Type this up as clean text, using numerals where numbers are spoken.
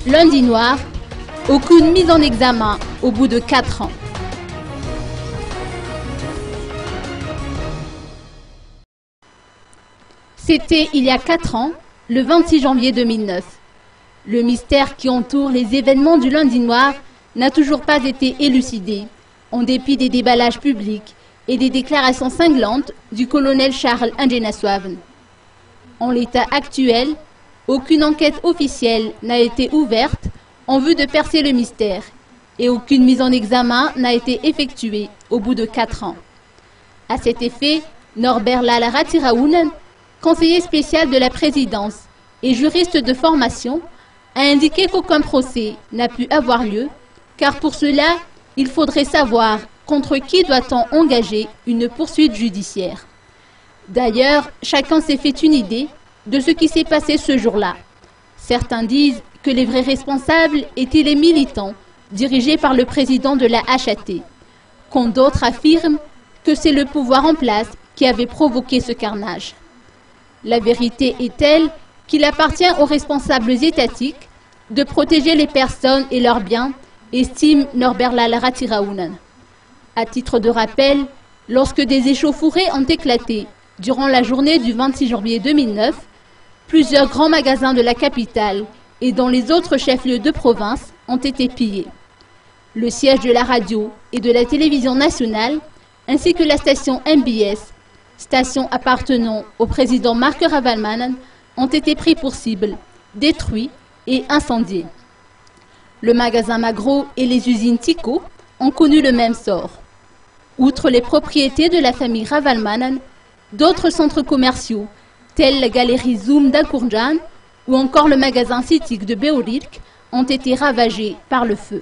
Lundi noir, aucune mise en examen au bout de 4 ans. C'était il y a 4 ans, le 26 janvier 2009. Le mystère qui entoure les événements du lundi noir n'a toujours pas été élucidé, en dépit des déballages publics et des déclarations cinglantes du colonel Charles Angenaswaven. En l'état actuel, aucune enquête officielle n'a été ouverte en vue de percer le mystère et aucune mise en examen n'a été effectuée au bout de 4 ans. À cet effet, Norbert Lal Ratiraounen, conseiller spécial de la présidence et juriste de formation, a indiqué qu'aucun procès n'a pu avoir lieu, car pour cela, il faudrait savoir contre qui doit-on engager une poursuite judiciaire. D'ailleurs, chacun s'est fait une idée de ce qui s'est passé ce jour-là. Certains disent que les vrais responsables étaient les militants dirigés par le président de la HAT, quand d'autres affirment que c'est le pouvoir en place qui avait provoqué ce carnage. La vérité est telle qu'il appartient aux responsables étatiques de protéger les personnes et leurs biens, estime Norbert Lal Ratiraounen. À titre de rappel, lorsque des échauffourées ont éclaté durant la journée du 26 janvier 2009, plusieurs grands magasins de la capitale et dans les autres chefs-lieux de province ont été pillés. Le siège de la radio et de la télévision nationale, ainsi que la station MBS, station appartenant au président Marc Ravaloman, ont été pris pour cible, détruits et incendiés. Le magasin Magro et les usines Tico ont connu le même sort. Outre les propriétés de la famille Ravaloman, d'autres centres commerciaux, tels la galerie Zoom d'Al-Kourjan ou encore le magasin Citic de Beorirk, ont été ravagés par le feu.